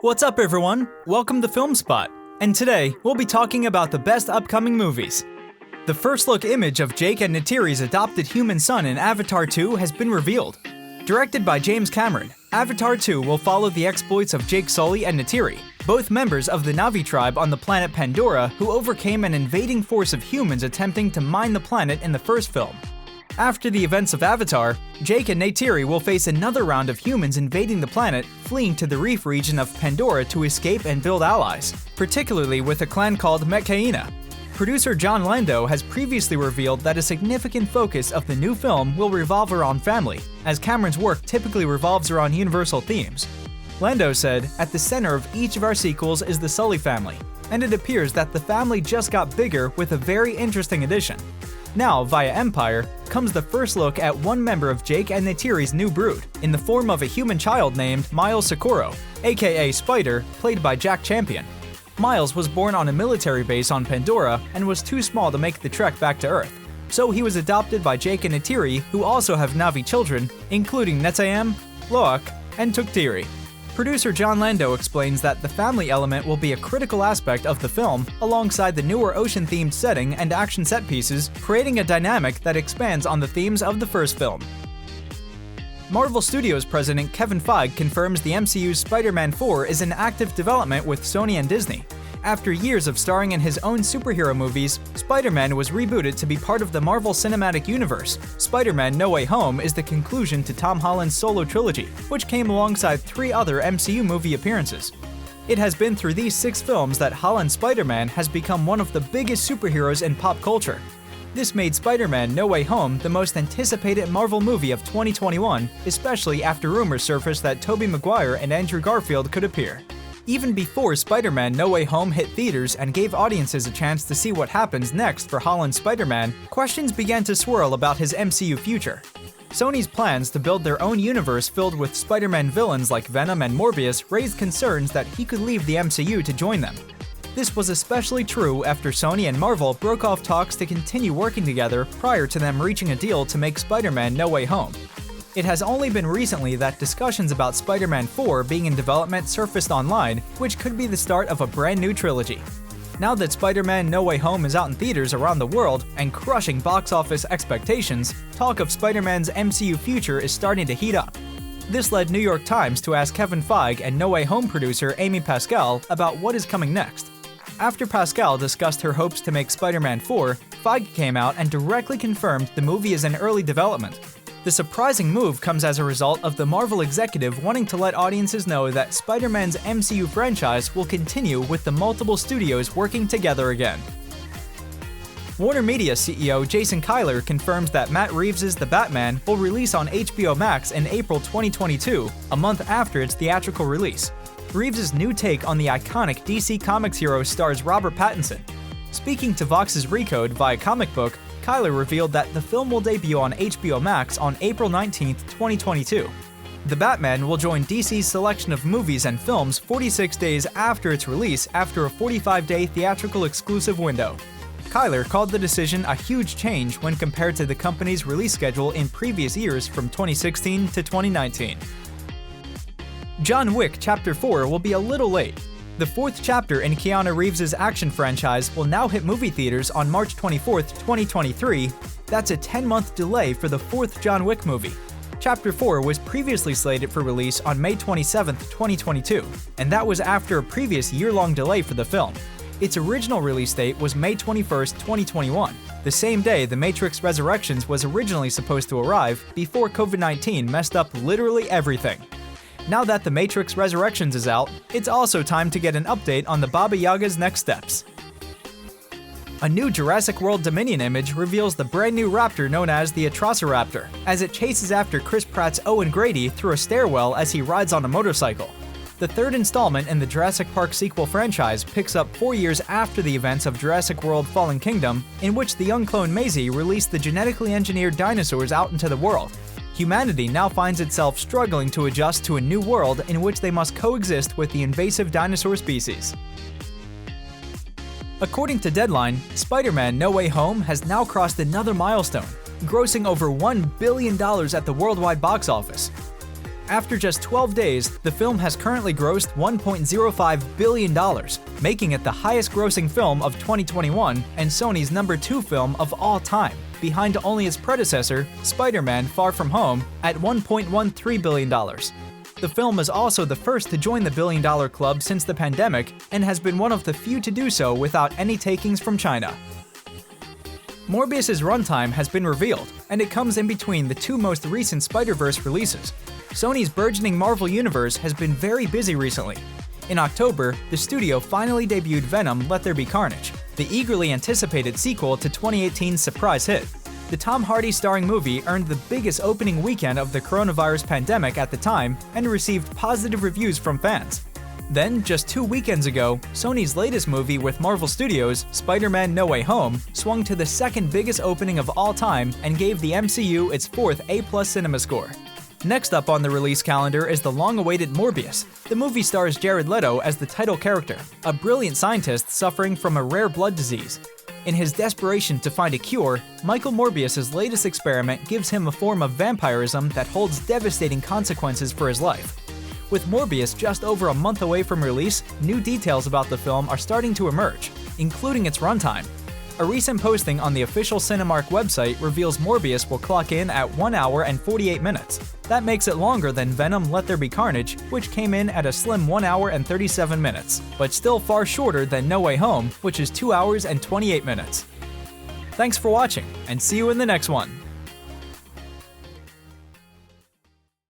What's up, everyone? Welcome to FilmSpot, and today we'll be talking about the best upcoming movies. The first look image of Jake and Neytiri's adopted human son in Avatar 2 has been revealed. Directed by James Cameron, Avatar 2 will follow the exploits of Jake Sully and Neytiri, both members of the Na'vi tribe on the planet Pandora who overcame an invading force of humans attempting to mine the planet in the first film. After the events of Avatar, Jake and Neytiri will face another round of humans invading the planet, fleeing to the reef region of Pandora to escape and build allies, particularly with a clan called Metkayina. Producer Jon Landau has previously revealed that a significant focus of the new film will revolve around family, as Cameron's work typically revolves around universal themes. Landau said, "At the center of each of our sequels is the Sully family, and it appears that the family just got bigger with a very interesting addition." Now, via Empire, comes the first look at one member of Jake and Neytiri's new brood, in the form of a human child named Miles Socorro, aka Spider, played by Jack Champion. Miles was born on a military base on Pandora and was too small to make the trek back to Earth, so he was adopted by Jake and Neytiri, who also have Na'vi children, including Netayam, Loak, and Tuktiri. Producer Jon Landau explains that the family element will be a critical aspect of the film, alongside the newer ocean-themed setting and action set pieces, creating a dynamic that expands on the themes of the first film. Marvel Studios president Kevin Feige confirms the MCU's Spider-Man 4 is in active development with Sony and Disney. After years of starring in his own superhero movies, Spider-Man was rebooted to be part of the Marvel Cinematic Universe. Spider-Man: No Way Home is the conclusion to Tom Holland's solo trilogy, which came alongside 3 other MCU movie appearances. It has been through these 6 films that Holland's Spider-Man has become one of the biggest superheroes in pop culture. This made Spider-Man: No Way Home the most anticipated Marvel movie of 2021, especially after rumors surfaced that Tobey Maguire and Andrew Garfield could appear. Even before Spider-Man: No Way Home hit theaters and gave audiences a chance to see what happens next for Holland's Spider-Man, questions began to swirl about his MCU future. Sony's plans to build their own universe filled with Spider-Man villains like Venom and Morbius raised concerns that he could leave the MCU to join them. This was especially true after Sony and Marvel broke off talks to continue working together prior to them reaching a deal to make Spider-Man: No Way Home. It has only been recently that discussions about Spider-Man 4 being in development surfaced online, which could be the start of a brand new trilogy. Now that Spider-Man: No Way Home is out in theaters around the world and crushing box office expectations, talk of Spider-Man's MCU future is starting to heat up. This led New York Times to ask Kevin Feige and No Way Home producer Amy Pascal about what is coming next. After Pascal discussed her hopes to make Spider-Man 4, Feige came out and directly confirmed the movie is in early development. The surprising move comes as a result of the Marvel executive wanting to let audiences know that Spider-Man's MCU franchise will continue with the multiple studios working together again. Warner Media CEO Jason Kilar confirms that Matt Reeves' The Batman will release on HBO Max in April 2022, a month after its theatrical release. Reeves' new take on the iconic DC Comics hero stars Robert Pattinson. Speaking to Vox's Recode via Comic Book, Kilar revealed that the film will debut on HBO Max on April 19, 2022. The Batman will join DC's selection of movies and films 46 days after its release after a 45-day theatrical exclusive window. Kilar called the decision a huge change when compared to the company's release schedule in previous years from 2016 to 2019. John Wick Chapter 4 will be a little late. The 4th chapter in Keanu Reeves' action franchise will now hit movie theaters on March 24, 2023. That's a 10-month delay for the 4th John Wick movie. Chapter 4 was previously slated for release on May 27, 2022, and that was after a previous year-long delay for the film. Its original release date was May 21, 2021, the same day The Matrix Resurrections was originally supposed to arrive before COVID-19 messed up literally everything. Now that The Matrix Resurrections is out, it's also time to get an update on the Baba Yaga's next steps. A new Jurassic World Dominion image reveals the brand new raptor known as the Atrociraptor, as it chases after Chris Pratt's Owen Grady through a stairwell as he rides on a motorcycle. The 3rd installment in the Jurassic Park sequel franchise picks up 4 years after the events of Jurassic World Fallen Kingdom, in which the young clone Maisie released the genetically engineered dinosaurs out into the world. Humanity now finds itself struggling to adjust to a new world in which they must coexist with the invasive dinosaur species. According to Deadline, Spider-Man: No Way Home has now crossed another milestone, grossing over $1 billion at the worldwide box office. After just 12 days, the film has currently grossed $1.05 billion, making it the highest-grossing film of 2021 and Sony's #2 film of all time, behind only its predecessor, Spider-Man: Far From Home, at $1.13 billion. The film is also the first to join the billion-dollar club since the pandemic and has been one of the few to do so without any takings from China. Morbius' runtime has been revealed, and it comes in between the two most recent Spider-Verse releases. Sony's burgeoning Marvel universe has been very busy recently. In October, the studio finally debuted Venom: Let There Be Carnage, the eagerly anticipated sequel to 2018's surprise hit. The Tom Hardy starring movie earned the biggest opening weekend of the coronavirus pandemic at the time and received positive reviews from fans. Then, just 2 weekends ago, Sony's latest movie with Marvel Studios, Spider-Man: No Way Home, swung to the second biggest opening of all time and gave the MCU its 4th A+ cinema score. Next up on the release calendar is the long-awaited Morbius. The movie stars Jared Leto as the title character, a brilliant scientist suffering from a rare blood disease. In his desperation to find a cure, Michael Morbius' latest experiment gives him a form of vampirism that holds devastating consequences for his life. With Morbius just over a month away from release, new details about the film are starting to emerge, including its runtime. A recent posting on the official Cinemark website reveals Morbius will clock in at 1 hour and 48 minutes. That makes it longer than Venom: Let There Be Carnage, which came in at a slim 1 hour and 37 minutes, but still far shorter than No Way Home, which is 2 hours and 28 minutes. Thanks for watching, and see you in the next one!